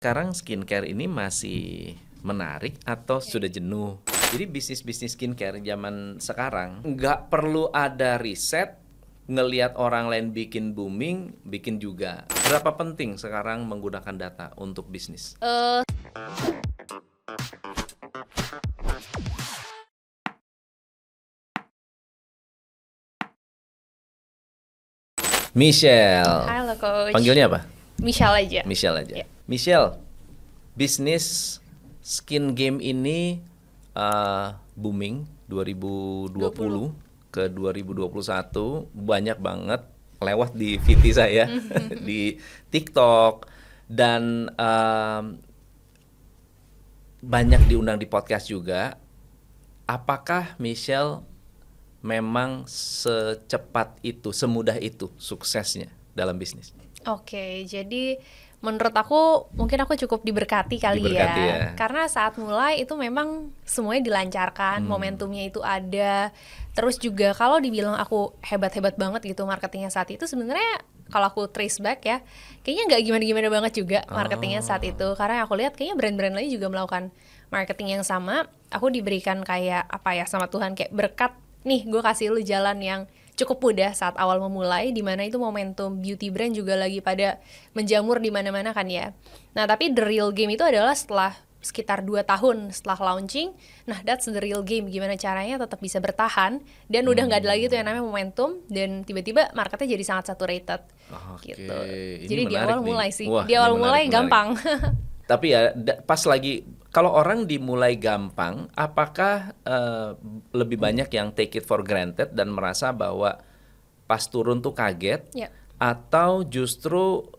Sekarang skincare ini masih menarik atau sudah jenuh? Jadi bisnis-bisnis skincare zaman sekarang nggak perlu ada riset, ngelihat orang lain bikin booming, bikin juga. Berapa penting sekarang menggunakan data untuk bisnis? Michelle. Halo Coach. Panggilnya apa? Michelle aja. Michelle aja. Ya. Michelle, bisnis skin game ini booming 2020 ke 2021, banyak banget lewat di VT saya di TikTok dan banyak diundang di podcast juga. Apakah Michelle memang secepat itu, semudah itu suksesnya dalam bisnis? Oke, jadi menurut aku mungkin aku cukup diberkati kali Diberkati ya. Karena saat mulai itu memang semuanya dilancarkan, momentumnya itu ada. Terus juga kalau dibilang aku hebat-hebat banget gitu marketingnya saat itu, sebenarnya kalau aku trace back ya, kayaknya nggak gimana-gimana banget juga marketingnya saat itu. Karena aku lihat kayaknya brand-brand lain juga melakukan marketing yang sama. Aku diberikan kayak apa ya sama Tuhan, kayak berkat nih, gue kasih lu jalan yang cukup mudah saat awal memulai, di mana itu momentum beauty brand juga lagi pada menjamur di mana-mana kan ya. Nah, tapi the real game itu adalah setelah sekitar 2 tahun setelah launching. Nah, that's the real game, gimana caranya tetap bisa bertahan dan udah nggak ada lagi tuh yang namanya momentum, dan tiba-tiba marketnya jadi sangat saturated. Oke, Gitu. ini Jadi di menarik awal nih. mulai sih. Wah, Di ini awal menarik, mulai menarik. gampang. Tapi ya pas lagi kalau orang dimulai gampang, apakah lebih banyak yang take it for granted dan merasa bahwa pas turun tuh kaget, Ya. atau justru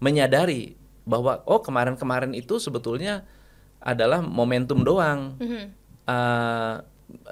menyadari bahwa oh kemarin-kemarin itu sebetulnya adalah momentum doang?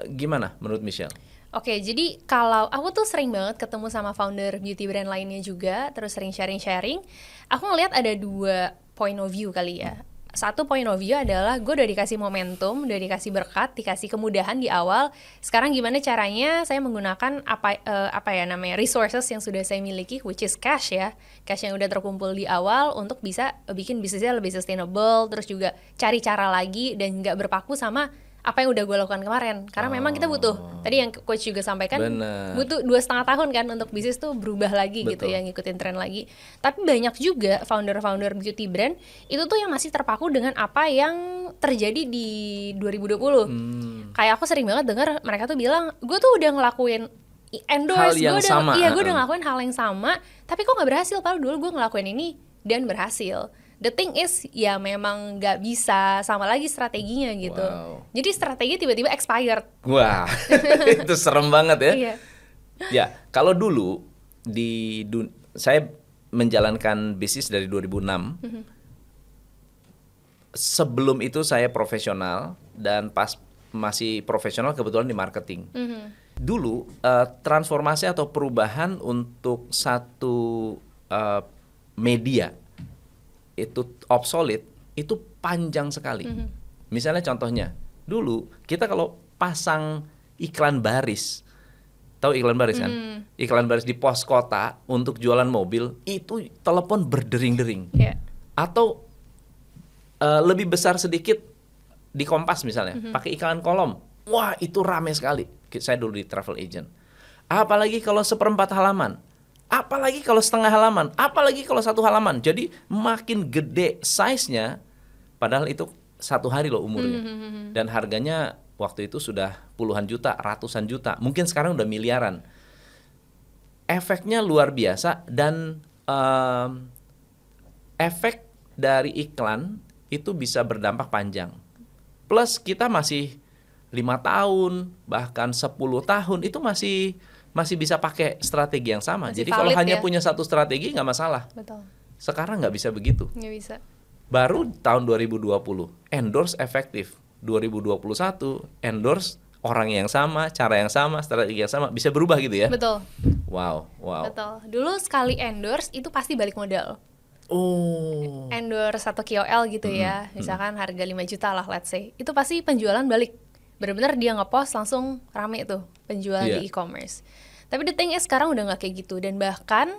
Gimana menurut Michelle? Oke, jadi kalau aku tuh sering banget ketemu sama founder beauty brand lainnya juga, terus sering sharing-sharing, aku ngelihat ada 2 point of view kali ya. Satu point of view adalah gue udah dikasih momentum, udah dikasih berkat, dikasih kemudahan di awal. Sekarang gimana caranya saya menggunakan apa ya namanya resources yang sudah saya miliki, which is cash ya, cash yang udah terkumpul di awal untuk bisa bikin bisnisnya lebih sustainable, terus juga cari cara lagi dan nggak berpaku sama apa yang udah gue lakukan kemarin. Karena memang kita butuh, tadi yang coach juga sampaikan, Bener. butuh 2,5 tahun kan untuk bisnis tuh berubah lagi. Betul. Gitu ya, ngikutin tren lagi. Tapi banyak juga founder-founder beauty brand itu tuh yang masih terpaku dengan apa yang terjadi di 2020. Kayak aku sering banget dengar mereka tuh bilang, gue tuh udah ngelakuin endorse, Hal yang sama, gue udah ngelakuin hal yang sama, tapi kok nggak berhasil, padahal dulu gue ngelakuin ini dan berhasil. The thing is, ya memang nggak bisa sama lagi strateginya gitu. Wow. Jadi strategi tiba-tiba expired. Wah, itu serem banget ya. Iya. Ya, kalau dulu saya menjalankan bisnis dari 2006. Sebelum itu saya profesional, dan pas masih profesional kebetulan di marketing. Dulu transformasi atau perubahan untuk satu media itu obsolete itu panjang sekali. Misalnya contohnya, dulu kita kalau pasang iklan baris, tahu iklan baris kan? Iklan baris di pos kota untuk jualan mobil, itu telepon berdering-dering. Yeah. Atau lebih besar sedikit di Kompas misalnya, pakai iklan kolom. Wah, itu rame sekali. Saya dulu di travel agent. Apalagi kalau 1/4 halaman. Apalagi kalau setengah halaman, apalagi kalau 1 halaman. Jadi makin gede size-nya, padahal itu 1 hari loh umurnya. Dan harganya waktu itu sudah puluhan juta, ratusan juta. Mungkin sekarang udah miliaran. Efeknya luar biasa, dan efek dari iklan itu bisa berdampak panjang. Plus kita masih 5 tahun, bahkan 10 tahun, itu masih bisa pakai strategi yang sama. Masih Jadi kalau valid hanya ya. punya satu strategi nggak masalah. Betul. Sekarang nggak bisa begitu. Nggak bisa. Baru tahun 2020 endorse efektif. 2021 endorse orang yang sama, cara yang sama, strategi yang sama, bisa berubah gitu ya. Betul. Wow. Betul. Dulu sekali endorse itu pasti balik modal. Oh. Endorse satu KOL gitu ya, misalkan harga 5 juta lah let's say, itu pasti penjualan balik. Bener-bener dia ngepost langsung rame tuh penjualan Iya. di e-commerce. Tapi the thing is sekarang udah nggak kayak gitu, dan bahkan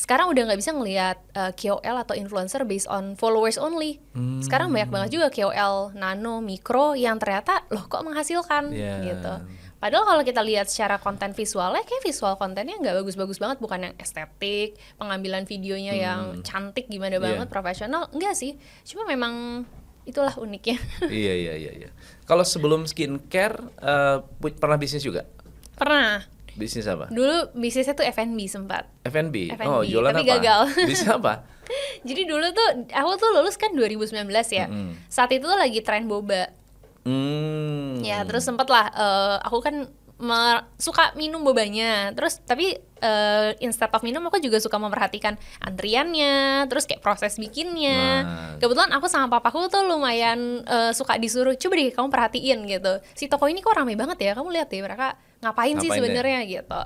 sekarang udah nggak bisa ngelihat KOL atau influencer based on followers only. Sekarang banyak banget juga KOL nano, mikro yang ternyata loh kok menghasilkan gitu. Padahal kalau kita lihat secara konten visualnya, kayak visual kontennya nggak bagus-bagus banget, bukan yang estetik, pengambilan videonya yang cantik gimana banget, profesional, enggak sih. Cuma memang itulah uniknya. Iya. Kalau sebelum skincare pernah bisnis juga? Pernah. Bisnis apa? Dulu bisnisnya tuh F&B sempat. F&B? Oh, jualan tapi apa? gagal. Bisnis apa? Jadi dulu tuh aku tuh lulus kan 2019 ya. Saat itu tuh lagi tren boba. Ya terus sempet lah aku kan suka minum bobanya, terus tapi instead of minum aku juga suka memperhatikan antriannya, terus kayak proses bikinnya. Kebetulan aku sama papaku tuh lumayan suka disuruh, coba deh kamu perhatiin gitu, si toko ini kok ramai banget ya, kamu lihat deh mereka ngapain sih sebenarnya gitu.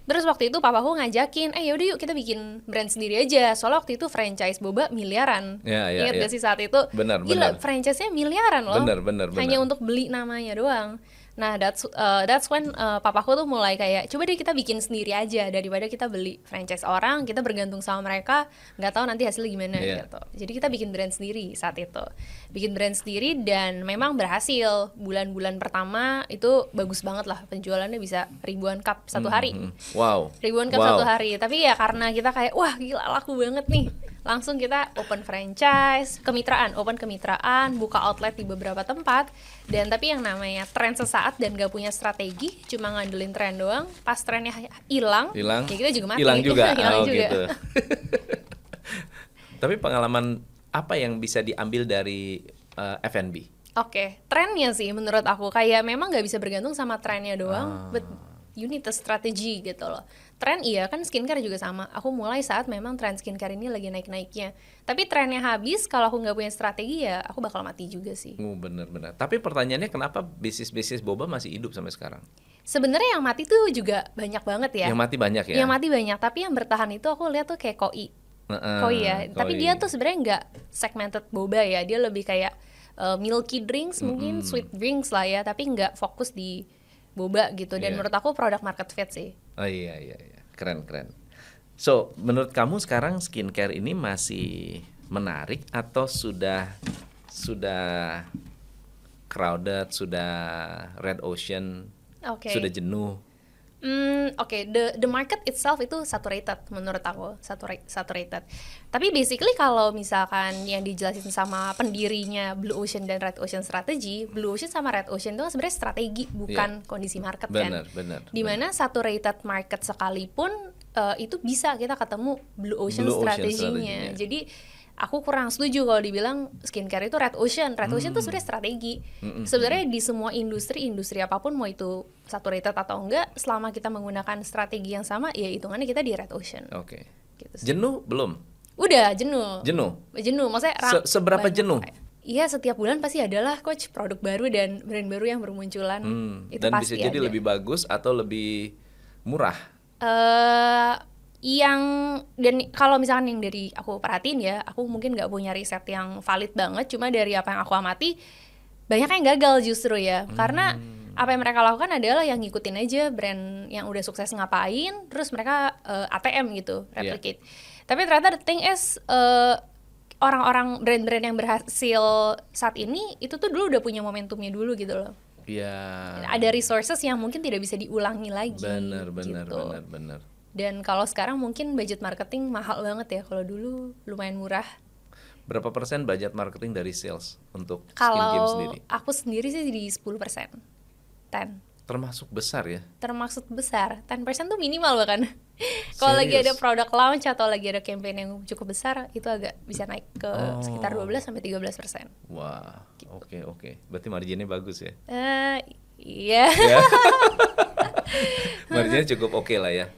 Terus waktu itu papaku ngajakin, yaudah yuk kita bikin brand sendiri aja. Soalnya waktu itu franchise boba miliaran. Ingat gak sih saat itu? Gila, franchise-nya miliaran loh. Bener. Hanya untuk beli namanya doang. Nah, that's when papaku tuh mulai kayak, coba deh kita bikin sendiri aja daripada kita beli franchise orang, kita bergantung sama mereka, nggak tahu nanti hasilnya gimana gitu. Jadi kita bikin brand sendiri saat itu. Bikin brand sendiri dan memang berhasil. Bulan-bulan pertama itu bagus banget lah, penjualannya bisa ribuan cup satu hari. Wow. Ribuan cup satu hari. Tapi ya karena kita kayak, wah gila laku banget nih. Langsung kita open franchise, open kemitraan, buka outlet di beberapa tempat. Dan tapi yang namanya tren sesaat dan gak punya strategi, cuma ngandelin tren doang, pas trennya hilang, ya kita juga mati. Hilang juga. Hilang juga. Gitu. Tapi pengalaman apa yang bisa diambil dari F&B? Oke, trennya sih menurut aku kayak memang gak bisa bergantung sama trennya doang, but you need a strategy gitu loh. Tren iya kan, skincare juga sama. Aku mulai saat memang tren skincare ini lagi naik-naiknya. Tapi trennya habis, kalau aku nggak punya strategi ya aku bakal mati juga sih. Bener. Tapi pertanyaannya kenapa bisnis boba masih hidup sampai sekarang? Sebenarnya yang mati tuh juga banyak banget ya. Yang mati banyak ya? Yang mati banyak, tapi yang bertahan itu aku lihat tuh kayak Koi. Koi ya. Tapi dia tuh sebenarnya nggak segmented boba ya. Dia lebih kayak milky drinks mungkin, sweet drinks lah ya. Tapi nggak fokus di boba gitu. Dan menurut aku produk market fit sih. Oh iya. Keren. So, menurut kamu sekarang skincare ini masih menarik atau sudah crowded, sudah red ocean, sudah jenuh? The market itself itu saturated menurut aku, saturated. Tapi basically kalau misalkan yang dijelasin sama pendirinya Blue Ocean dan Red Ocean Strategy, Blue Ocean sama Red Ocean itu sebenarnya strategi, bukan kondisi market kan. Dimana saturated market sekalipun itu bisa kita ketemu Blue Ocean strateginya. Jadi aku kurang setuju kalau dibilang skincare itu red ocean. Red ocean itu sebenarnya strategi. Sebenarnya di semua industri apapun, mau itu saturated atau enggak, selama kita menggunakan strategi yang sama, ya hitungannya kita di red ocean. Oke. Gitu. Jenuh belum? Udah jenuh. Maksudnya seberapa jenuh? Iya, setiap bulan pasti adalah coach produk baru dan brand baru yang bermunculan. Itu dan pasti bisa jadi ada. lebih bagus atau lebih murah? Dan kalau misalkan yang dari aku perhatiin ya, aku mungkin nggak punya riset yang valid banget, cuma dari apa yang aku amati banyak yang gagal justru ya, karena apa yang mereka lakukan adalah yang ngikutin aja brand yang udah sukses ngapain, terus mereka ATM gitu, replicate. Tapi ternyata the thing is orang-orang brand-brand yang berhasil saat ini itu tuh dulu udah punya momentumnya dulu gitu loh. Ada resources yang mungkin tidak bisa diulangi lagi. Benar. Dan kalau sekarang mungkin budget marketing mahal banget ya, kalau dulu lumayan murah. Berapa persen budget marketing dari sales untuk skin kalau game sendiri? Aku sendiri sih di 10%. 10. Termasuk besar ya? Termasuk besar. 10% tuh minimal bahkan. Kalau lagi ada produk launch atau lagi ada campaign yang cukup besar, itu agak bisa naik ke sekitar 12-13%. Wah, gitu. Oke. Berarti marginnya bagus ya? Iya. Marginnya cukup oke lah ya?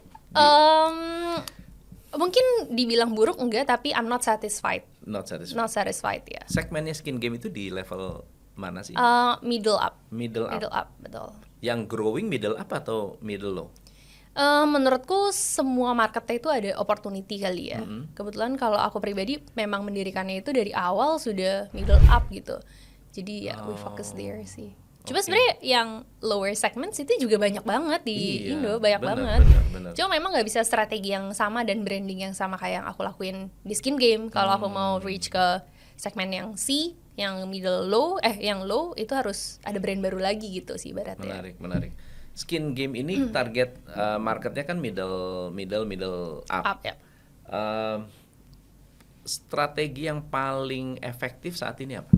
Mungkin dibilang buruk enggak, tapi I'm not satisfied. Not satisfied ya. Segmennya skin game itu di level mana sih? Middle up. Middle up, betul. Yang growing middle up atau middle low? Menurutku semua marketnya itu ada opportunity kali ya. Kebetulan kalau aku pribadi memang mendirikannya itu dari awal sudah middle up gitu. Jadi ya we focus there sih. Cuma Oke. sebenarnya yang lower segments itu juga banyak banget di Iya, Indo, banyak benar, banget. benar. Cuma memang nggak bisa strategi yang sama dan branding yang sama kayak yang aku lakuin di skin game. Kalau aku mau reach ke segmen yang C, yang yang low itu harus ada brand baru lagi gitu sih ibaratnya. Menarik. Skin game ini target marketnya kan middle up. Up ya. Eh, Strategi yang paling efektif saat ini apa?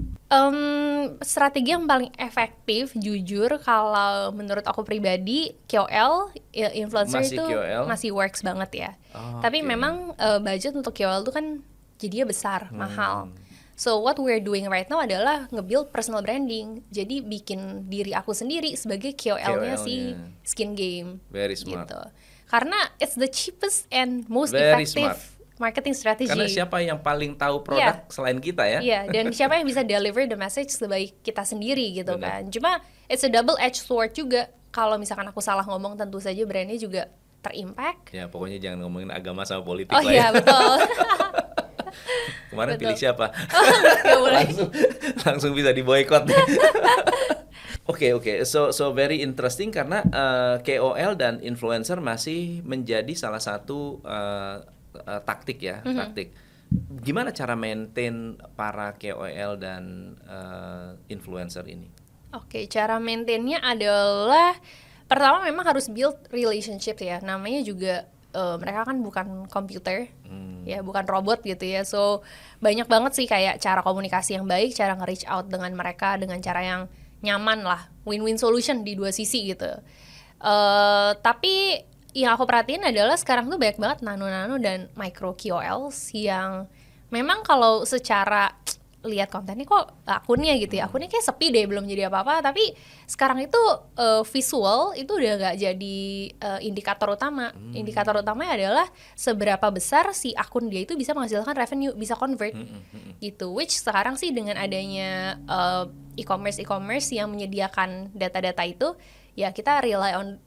Strategi yang paling efektif jujur kalau menurut aku pribadi KOL influencer Masih itu KOL? masih works banget ya. Oh, Tapi oke. memang budget untuk KOL itu kan jadinya besar, mahal. So what we're doing right now adalah nge-build personal branding. Jadi bikin diri aku sendiri sebagai KOL-nya si KOL-nya. skin game. Very smart. Gitu. Karena it's the cheapest and most Very effective smart. marketing strategy. Karena siapa yang paling tahu produk Iya. selain kita ya? Iya, dan siapa yang bisa deliver the message sebaik kita sendiri gitu Benar. kan. Cuma it's a double edged sword juga. Kalau misalkan aku salah ngomong tentu saja brandnya juga terimpact. Ya pokoknya jangan ngomongin agama sama politik Oh lah iya, ya. betul. Kemarin betul. pilih siapa? Nggak boleh. langsung bisa diboykot. Oke. So very interesting karena KOL dan influencer masih menjadi salah satu taktik ya, taktik. Gimana cara maintain para KOL dan influencer ini? Oke, cara maintainnya adalah pertama memang harus build relationship ya. Namanya juga mereka kan bukan komputer, ya bukan robot gitu ya. So banyak banget sih kayak cara komunikasi yang baik, cara nge-reach out dengan mereka dengan cara yang nyaman lah, win-win solution di dua sisi gitu. Tapi yang aku perhatiin adalah sekarang tuh banyak banget nano-nano dan micro KOLs yang memang kalau secara lihat kontennya kok akunnya gitu ya, akunnya kayak sepi deh, belum jadi apa-apa. Tapi sekarang itu visual itu udah gak jadi indikator utama. Indikator utamanya adalah seberapa besar si akun dia itu bisa menghasilkan revenue, bisa convert gitu. Which sekarang sih dengan adanya e-commerce yang menyediakan data-data itu, ya kita rely on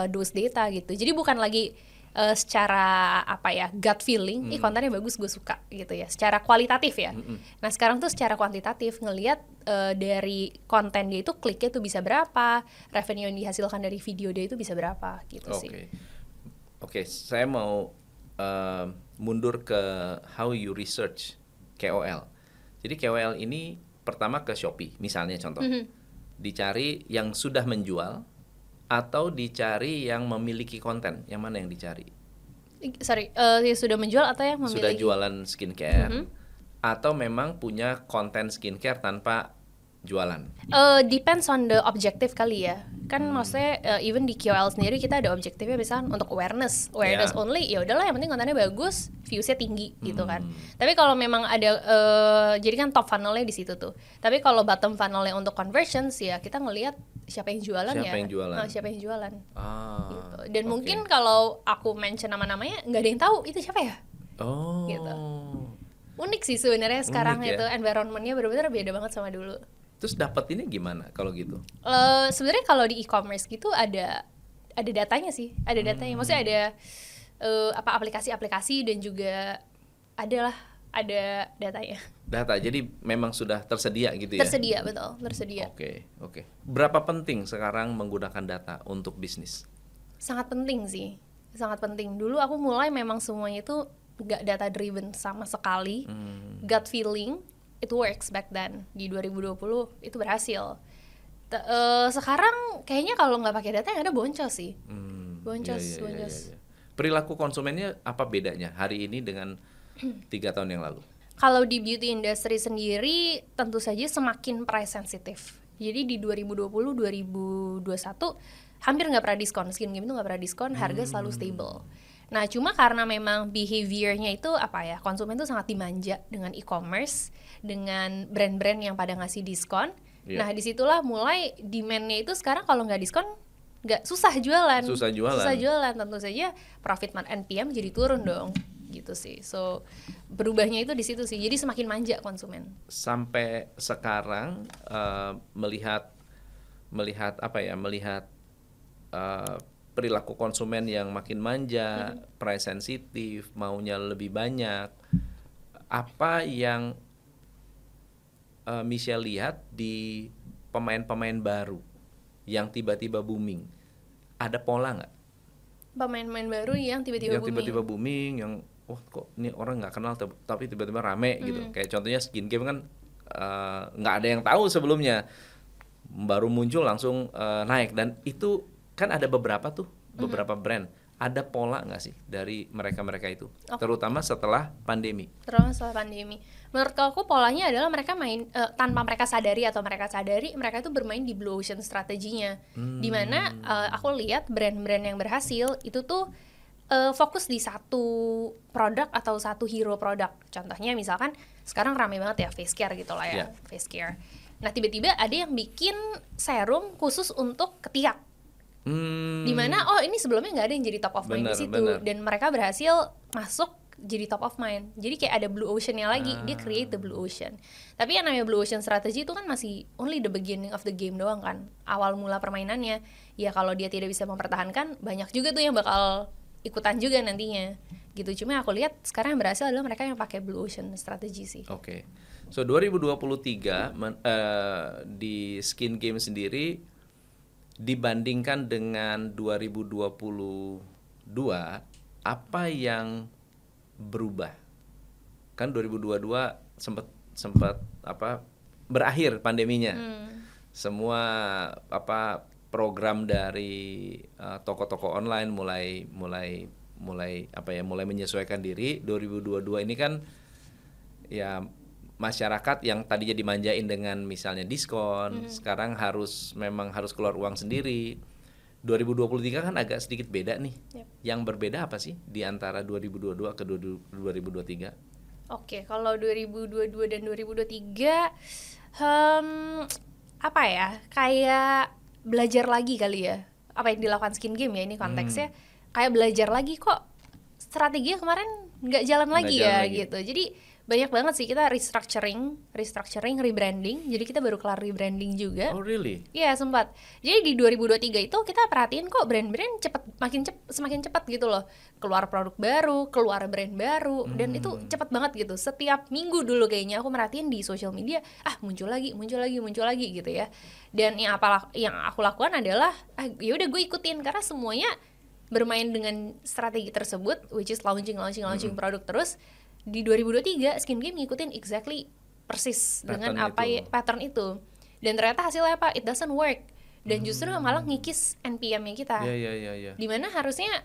those data gitu. Jadi bukan lagi secara apa ya, gut feeling, kontennya bagus gue suka gitu ya, secara kualitatif ya. Nah sekarang tuh secara kuantitatif ngelihat dari konten dia itu kliknya tuh bisa berapa, revenue yang dihasilkan dari video dia itu bisa berapa gitu sih. Oke, saya mau mundur ke how you research KOL. Jadi KOL ini pertama ke Shopee misalnya contoh, dicari yang sudah menjual atau dicari yang memiliki konten, yang mana yang dicari? Yang sudah menjual atau yang memiliki? Sudah jualan skincare atau memang punya konten skincare tanpa jualan? Depends on the objective kali ya. Kan maksudnya even di KOL sendiri kita ada objektifnya misalkan untuk awareness Yeah. only, ya udahlah yang penting kontennya bagus, viewsnya tinggi gitu kan. Tapi kalau memang ada jadi kan top funnelnya di situ tuh. Tapi kalau bottom funnelnya untuk conversions ya kita ngelihat siapa yang jualan ya. Siapa yang jualan. Gitu. Dan oke. mungkin kalau aku mention nama-namanya nggak ada yang tahu itu siapa ya. Oh. Gitu. Unik sih sebenarnya sekarang Unik ya. itu environmentnya benar-benar beda banget sama dulu. Terus dapetinnya gimana kalau gitu? Sebenarnya kalau di e-commerce gitu ada datanya sih, ada datanya. Maksudnya ada aplikasi-aplikasi dan juga ada datanya. Data, jadi memang sudah tersedia gitu ya? Tersedia, betul, tersedia. Oke. Berapa penting sekarang menggunakan data untuk bisnis? Sangat penting sih, sangat penting. Dulu aku mulai memang semuanya itu gak data driven sama sekali, gut feeling, it works back then. Di 2020 itu berhasil. Sekarang kayaknya kalau nggak pakai data yang ada boncos sih. Boncos. Iya. Perilaku konsumennya apa bedanya hari ini dengan 3 tahun yang lalu? Kalau di beauty industry sendiri tentu saja semakin price sensitive. Jadi di 2020-2021 hampir nggak pernah diskon, skin game itu nggak pernah diskon, harga selalu stable. Nah cuma karena memang behaviornya itu apa ya, konsumen itu sangat dimanja dengan e-commerce, dengan brand-brand yang pada ngasih diskon. Iya. Nah disitulah mulai demand-nya itu sekarang kalau nggak diskon nggak susah jualan. Susah jualan. Tentu saja profit NPM jadi turun dong gitu sih. So berubahnya itu di situ sih. Jadi semakin manja konsumen. Sampai sekarang melihat perilaku konsumen yang makin manja, price sensitif, maunya lebih banyak. Apa yang Michelle lihat di pemain-pemain baru yang tiba-tiba booming, ada pola nggak? Pemain-pemain baru yang tiba-tiba booming, yang wah kok ini orang nggak kenal tapi tiba-tiba rame gitu. Kayak contohnya Skin Game kan nggak ada yang tahu sebelumnya, baru muncul langsung naik, dan itu kan ada beberapa brand. Ada pola nggak sih dari mereka itu, terutama setelah pandemi? Menurut aku polanya adalah mereka main tanpa mereka sadari atau mereka sadari, mereka itu bermain di blue ocean strateginya. Dimana aku lihat brand-brand yang berhasil itu tuh fokus di satu produk atau satu hero produk. Contohnya misalkan sekarang rame banget ya face care gitu lah ya, face care. Nah tiba-tiba ada yang bikin serum khusus untuk ketiak. Dimana ini sebelumnya nggak ada yang jadi top of mind di situ, dan mereka berhasil masuk jadi top of mind. Jadi kayak ada blue ocean-nya lagi, dia create the blue ocean. Tapi yang namanya blue ocean strategy itu kan masih only the beginning of the game doang kan, awal mula permainannya. Ya kalau dia tidak bisa mempertahankan, banyak juga tuh yang bakal ikutan juga nantinya gitu. Cuma aku lihat sekarang yang berhasil adalah mereka yang pakai blue ocean strategy sih. Oke. So 2023 di Skin Game sendiri dibandingkan dengan 2022, apa yang berubah? Kan 2022 sempat berakhir pandeminya. Semua program dari toko-toko online mulai menyesuaikan diri. 2022 ini kan ya masyarakat yang tadinya dimanjain dengan misalnya diskon, sekarang memang harus keluar uang sendiri. 2023 kan agak sedikit beda nih. Yang berbeda apa sih di antara 2022 ke 2023? Oke, kalau 2022 dan 2023 apa ya? Kayak belajar lagi kali ya. Apa yang dilakukan Skin Game ya ini konteksnya. Kayak belajar lagi kok strateginya kemarin nggak jalan lagi gitu. Jadi banyak banget sih kita restructuring, rebranding. Jadi kita baru kelar rebranding juga. Oh really? Iya sempat. Jadi di 2023 itu kita perhatiin kok brand-brand semakin cepat gitu loh. Keluar produk baru, keluar brand baru, dan itu cepat banget gitu. Setiap minggu dulu kayaknya aku merhatiin di social media, muncul lagi gitu ya. Dan yang aku lakukan adalah ya udah gue ikutin karena semuanya bermain dengan strategi tersebut, which is launching produk terus. Di 2023 Skin Game ngikutin exactly persis dengan pattern itu, dan ternyata hasilnya apa? It doesn't work, dan justru malah ngikis NPM-nya kita. Dimana harusnya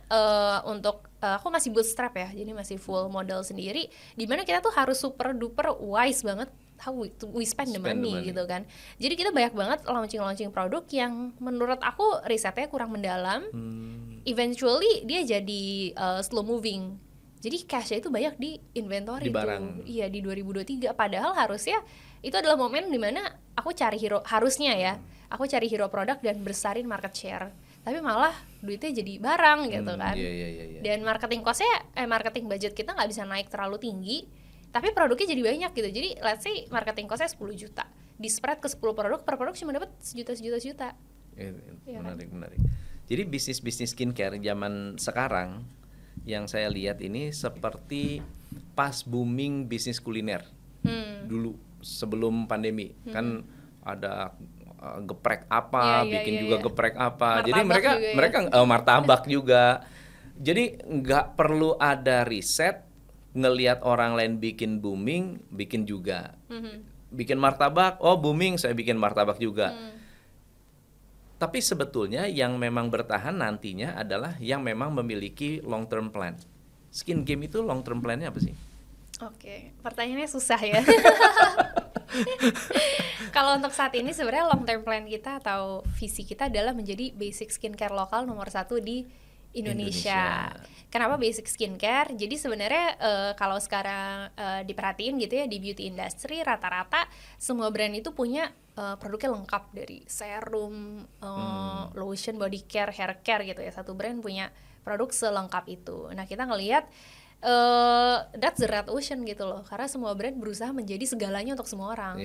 untuk aku masih bootstrap ya, jadi masih full modal sendiri, dimana kita tuh harus super duper wise banget how we spend the money gitu kan. Jadi kita banyak banget launching produk yang menurut aku risetnya kurang mendalam. Eventually dia jadi slow moving. Jadi cash-nya itu banyak di inventory di barang. Iya di 2023. Padahal harusnya itu adalah momen dimana aku cari hero, harusnya ya aku cari hero produk dan besarin market share. Tapi malah duitnya jadi barang gitu kan. Dan marketing cost-nya marketing budget kita nggak bisa naik terlalu tinggi, tapi produknya jadi banyak gitu. Jadi let's say marketing cost-nya 10 juta, di spread ke 10 produk, per produk cuma dapat sejuta. Menarik. Jadi bisnis skincare zaman sekarang yang saya lihat ini seperti pas booming bisnis kuliner dulu sebelum pandemi. Kan ada geprek apa, geprek apa. Martabak jadi mereka martabak juga. Jadi nggak perlu ada riset, ngelihat orang lain bikin booming, bikin juga. Bikin martabak, booming, saya bikin martabak juga. Tapi sebetulnya yang memang bertahan nantinya adalah yang memang memiliki long term plan. Skin Game itu long term plan-nya apa sih? Oke, pertanyaannya susah ya. Kalau untuk saat ini sebenarnya long term plan kita atau visi kita adalah menjadi basic skincare lokal nomor 1 di Indonesia. Kenapa basic skincare? Jadi sebenarnya kalau sekarang diperhatiin gitu ya, di beauty industry rata-rata semua brand itu punya produknya lengkap, dari serum, lotion, body care, hair care gitu ya. Satu brand punya produk selengkap itu. Nah kita ngelihat that's the red ocean gitu loh, karena semua brand berusaha menjadi segalanya untuk semua orang.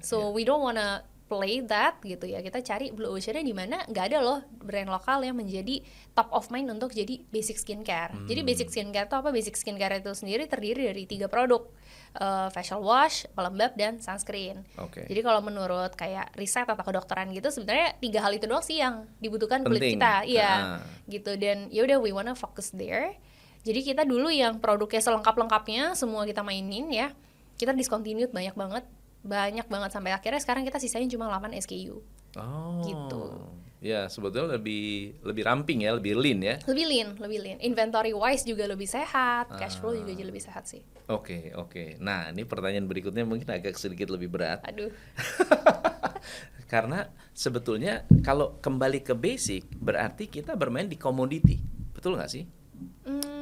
So we don't wanna play that gitu ya, kita cari blue ocean-nya di mana nggak ada loh brand lokal yang menjadi top of mind untuk jadi basic skincare. Jadi basic skincare itu apa? Basic skincare itu sendiri terdiri dari 3 produk, facial wash, pelembab, dan sunscreen. Jadi kalau menurut kayak riset atau kedokteran gitu, sebenarnya 3 hal itu doang sih yang dibutuhkan kulit kita, iya, gitu. Dan ya udah, we wanna focus there. Jadi kita dulu yang produknya selengkap-lengkapnya semua kita mainin ya, kita discontinued banyak banget sampai akhirnya sekarang kita sisain cuma 8 SKU. Gitu. Ya, sebetulnya lebih ramping ya, lebih lean ya. Lebih lean. Inventory wise juga lebih sehat, cash flow juga jadi lebih sehat sih. Oke. Nah, ini pertanyaan berikutnya mungkin agak sedikit lebih berat. Aduh. Karena sebetulnya kalau kembali ke basic berarti kita bermain di komoditi. Betul nggak sih?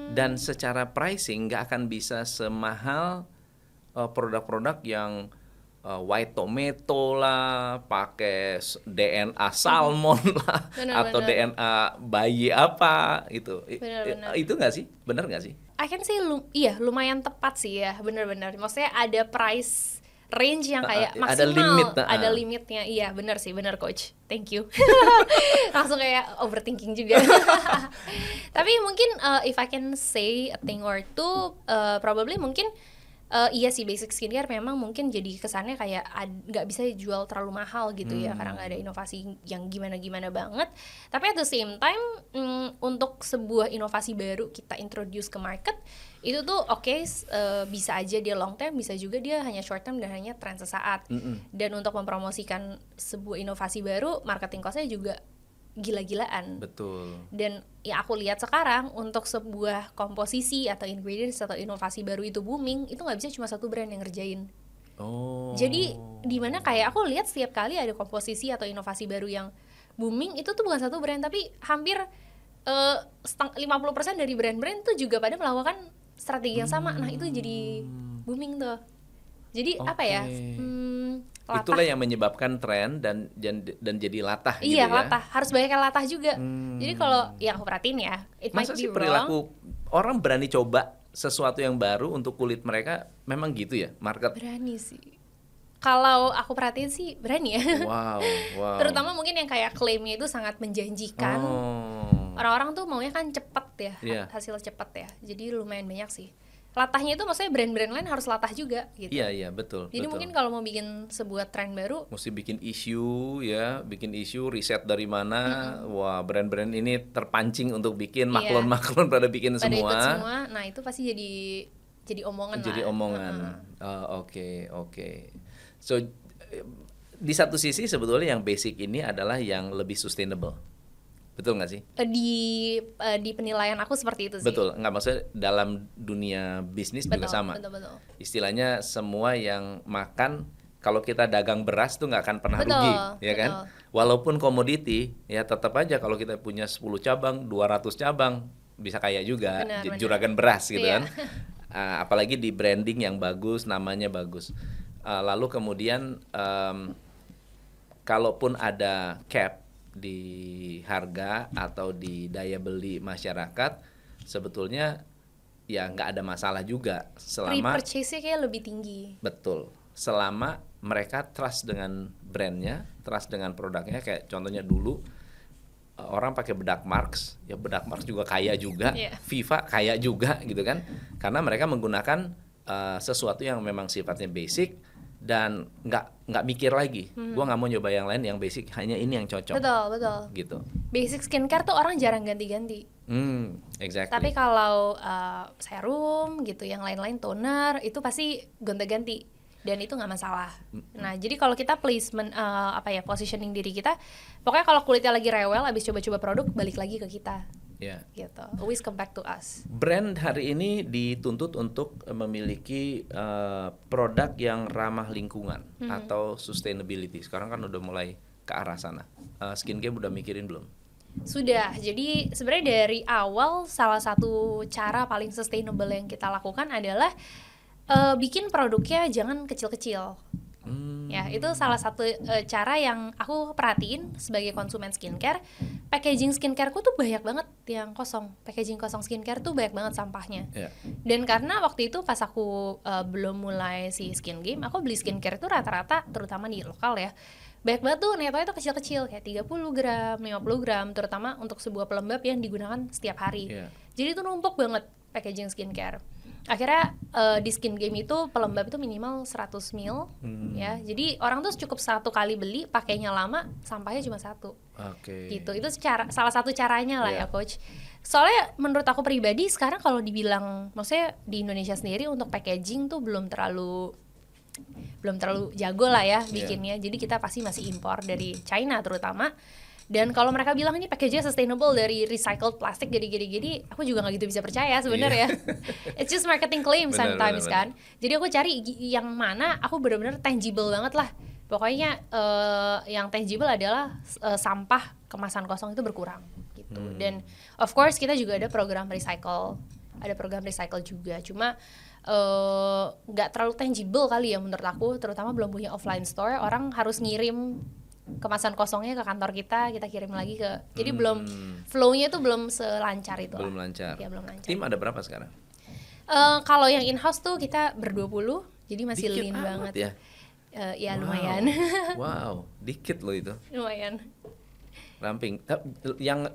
Dan secara pricing nggak akan bisa semahal produk-produk yang white tomato lah, pakai DNA salmon lah, atau DNA bayi apa gitu. Itu nggak sih? Bener nggak sih? I can say lumayan tepat sih ya, bener-bener. Maksudnya ada price range yang kayak maksimal, ada limitnya. Iya, bener sih, bener coach. Thank you. Langsung kayak overthinking juga. Tapi mungkin if I can say a thing or two, probably mungkin iya sih, basic skincare memang mungkin jadi kesannya kayak nggak bisa dijual terlalu mahal gitu ya, karena nggak ada inovasi yang gimana-gimana banget. Tapi at the same time, untuk sebuah inovasi baru kita introduce ke market, itu tuh bisa aja dia long term, bisa juga dia hanya short term dan hanya tren sesaat. Dan untuk mempromosikan sebuah inovasi baru, marketing cost-nya juga gila-gilaan. Betul. Dan ya aku lihat sekarang untuk sebuah komposisi atau ingredients atau inovasi baru itu booming, itu nggak bisa cuma satu brand yang ngerjain. Jadi dimana kayak aku lihat setiap kali ada komposisi atau inovasi baru yang booming, itu tuh bukan satu brand, tapi hampir 50% dari brand-brand tuh juga pada melakukan strategi yang sama. Nah itu jadi booming tuh. Jadi apa ya? Latah. Itulah yang menyebabkan tren dan jadi latah gitu ya. Iya, latah. Harus banyak yang latah juga. Jadi kalau yang aku perhatiin ya, it might be wrong. Perilaku orang berani coba sesuatu yang baru untuk kulit mereka memang gitu ya, market? Berani sih. Kalau aku perhatiin sih berani ya. Wow. Terutama mungkin yang kayak klaimnya itu sangat menjanjikan. Orang-orang tuh maunya kan cepet ya, hasil cepet ya. Jadi lumayan banyak sih. Latahnya itu maksudnya brand-brand lain harus latah juga gitu. Iya, betul. Jadi mungkin kalau mau bikin sebuah tren baru, mesti bikin isu, riset dari mana. Wah, brand-brand ini terpancing untuk bikin, maklon-maklon pada bikin semua. Ikut semua. Nah, itu pasti jadi omongan lah. Jadi omongan. Oke. So di satu sisi sebetulnya yang basic ini adalah yang lebih sustainable. Betul nggak sih? Di penilaian aku seperti itu sih. Betul, nggak, maksudnya dalam dunia bisnis juga sama. Betul. Istilahnya semua yang makan, kalau kita dagang beras tuh nggak akan pernah rugi, ya kan? Walaupun komoditi, ya tetap aja kalau kita punya 10 cabang, 200 cabang, bisa kaya juga, juragan beras gitu kan. Apalagi di branding yang bagus, namanya bagus. Lalu kemudian, kalaupun ada cap di harga atau di daya beli masyarakat, sebetulnya ya nggak ada masalah juga selama repurchase-nya kayak lebih tinggi. Betul, selama mereka trust dengan brandnya, trust dengan produknya. Kayak contohnya dulu orang pakai bedak Marks, ya bedak Marks juga kaya juga, Viva kaya juga gitu kan, karena mereka menggunakan sesuatu yang memang sifatnya basic dan nggak mikir lagi, gue nggak mau nyoba yang lain, yang basic, hanya ini yang cocok. Betul. Gitu. Basic skincare tuh orang jarang ganti-ganti. Exactly. Tapi kalau serum gitu, yang lain-lain, toner, itu pasti gonta-ganti dan itu nggak masalah. Nah, jadi kalau kita placement positioning diri kita, pokoknya kalau kulitnya lagi rewel, abis coba-coba produk, balik lagi ke kita. Gitu. Always come back to us. Brand hari ini dituntut untuk memiliki produk yang ramah lingkungan atau sustainability. Sekarang kan udah mulai ke arah sana. Skincare udah mikirin belum? Sudah. Jadi sebenarnya dari awal salah satu cara paling sustainable yang kita lakukan adalah bikin produknya jangan kecil-kecil. ya. Itu salah satu cara yang aku perhatiin sebagai konsumen skincare. Packaging skincareku tuh banyak banget yang kosong. Packaging kosong skincare tuh banyak banget sampahnya. Yeah. Dan karena waktu itu pas aku belum mulai si Skin Game, aku beli skincare tuh rata-rata, terutama di lokal ya, banyak banget tuh netonya tuh kecil-kecil, kayak 30 gram, 50 gram, terutama untuk sebuah pelembab yang digunakan setiap hari. Yeah. Jadi itu numpuk banget packaging skincare. Akhirnya di Skin Game itu pelembab itu minimal 100 ml ya. Jadi orang tuh cukup satu kali beli, pakainya lama, sampahnya cuma satu. Gitu. Itu salah satu caranya lah ya, Coach. Soalnya menurut aku pribadi sekarang kalau dibilang, maksudnya di Indonesia sendiri untuk packaging tuh belum terlalu jago lah ya bikinnya. Jadi kita pasti masih impor dari China terutama. Dan kalau mereka bilang ini packagingnya sustainable dari recycled plastik gini, aku juga nggak gitu bisa percaya sebenarnya. It's just marketing claim sometimes kan. Jadi aku cari yang mana aku benar-benar tangible banget lah. Pokoknya yang tangible adalah sampah kemasan kosong itu berkurang gitu. Dan of course kita juga ada program recycle juga. Cuma nggak terlalu tangible kali ya menurut aku, terutama belum punya offline store. Orang harus ngirim kemasan kosongnya ke kantor kita kirim lagi ke, jadi belum flow-nya tuh belum selancar itu. Belum lancar. Ya, belum lancar. Tim ada berapa sekarang? Kalau yang in-house tuh kita ber-20, jadi masih dikit lean banget ya. Ya lumayan. Wow, dikit loh itu. Lumayan. Ramping. Yang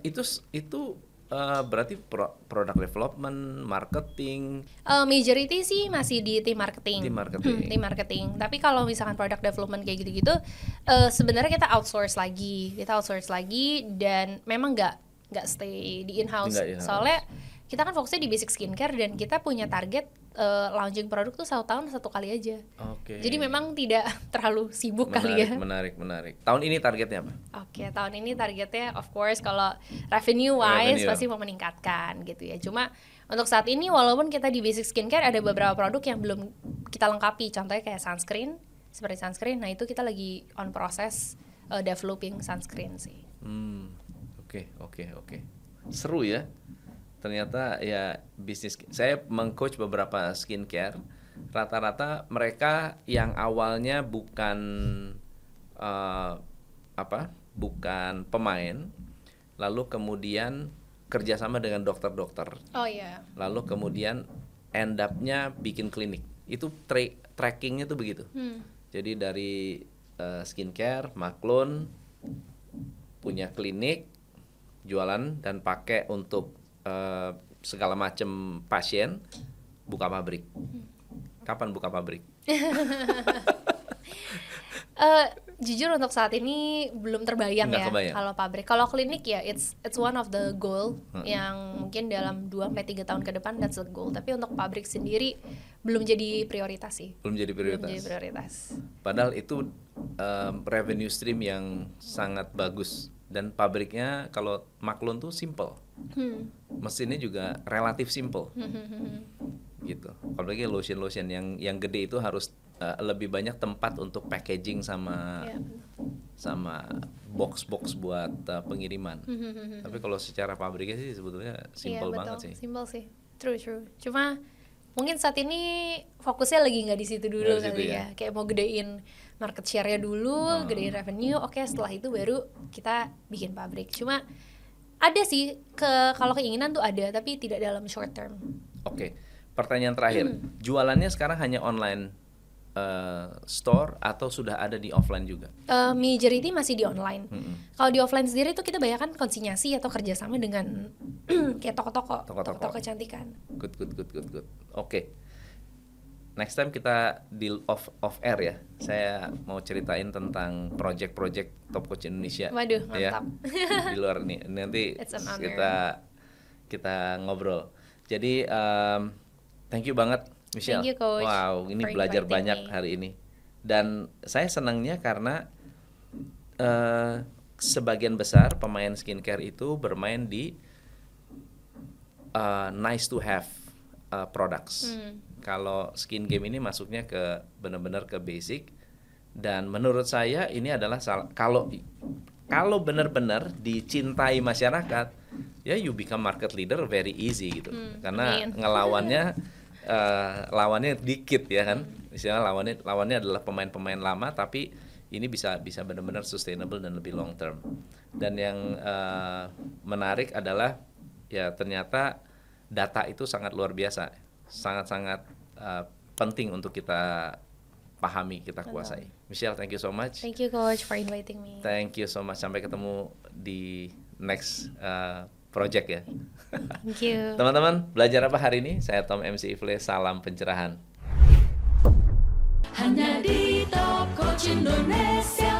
itu berarti product development, marketing. Majority sih masih di tim marketing. Tim marketing. Tapi kalau misalkan product development kayak gitu-gitu, sebenarnya kita outsource lagi dan memang nggak stay di in-house. Soalnya kita kan fokusnya di basic skincare dan kita punya target launching produk tuh 1 tahun 1 kali aja. Jadi memang tidak terlalu sibuk kali ya. Menarik. Tahun ini targetnya apa? Tahun ini targetnya of course kalau revenue wise pasti mau meningkatkan gitu ya. Cuma untuk saat ini walaupun kita di basic skincare ada beberapa produk yang belum kita lengkapi. Contohnya kayak sunscreen, seperti sunscreen. Nah itu kita lagi on proses developing sunscreen sih. Oke. Seru ya. Ternyata ya bisnis. Saya meng-coach beberapa skincare. Rata-rata mereka yang awalnya bukan bukan pemain, lalu kemudian kerjasama dengan dokter-dokter. Lalu kemudian end up-nya bikin klinik. Itu trackingnya tuh begitu. Jadi dari skincare, Maklun punya klinik, jualan dan pakai untuk segala macam pasien, buka pabrik. Kapan buka pabrik? Jujur untuk saat ini belum terbayang ya kalau pabrik. Kalau klinik ya it's one of the goal yang mungkin dalam 2-3 tahun ke depan that's the goal. Tapi untuk pabrik sendiri belum jadi prioritas sih. Belum jadi prioritas. Padahal itu revenue stream yang sangat bagus. Dan pabriknya kalau Maklun tuh simple, mesinnya juga relatif simple, gitu. Apalagi lotion yang gede itu harus lebih banyak tempat untuk packaging sama box buat pengiriman. Tapi kalau secara pabriknya sih sebetulnya simple banget sih. Simple sih, true. Cuma mungkin saat ini fokusnya lagi nggak di situ dulu kali ya. Kayak mau gedein market share-nya dulu, gedein revenue, oke, setelah itu baru kita bikin pabrik. Cuma ada sih, kalau keinginan tuh ada, tapi tidak dalam short term. Oke, pertanyaan terakhir, jualannya sekarang hanya online store atau sudah ada di offline juga? Majority masih di online. Kalau di offline sendiri tuh kita banyak kan konsinyasi atau kerjasama dengan kayak toko-toko kecantikan. Good. Oke. Next time kita deal off air ya. Saya mau ceritain tentang project Top Coach Indonesia. Waduh, mantap. Ya, di luar nih. Nanti kita ngobrol. Jadi thank you banget Michelle. Thank you, Coach. Wow, ini belajar banyak hari ini. Dan saya senangnya karena sebagian besar pemain skincare itu bermain di nice to have products. Kalau Skin Game ini masuknya ke benar-benar ke basic, dan menurut saya ini adalah kalau benar-benar dicintai masyarakat, ya you become market leader very easy gitu. Karena ngelawannya lawannya dikit ya kan. Misalnya lawannya adalah pemain-pemain lama, tapi ini bisa benar-benar sustainable dan lebih long term. Dan yang menarik adalah ya ternyata data itu sangat luar biasa, sangat-sangat penting untuk kita pahami, kita kuasai. Michelle, thank you so much. Thank you coach for inviting me. Thank you so much. Sampai ketemu di next project ya. Thank you. Teman-teman, belajar apa hari ini? Saya Tom MC Ifle, salam pencerahan. Hanya di Top Coach Indonesia.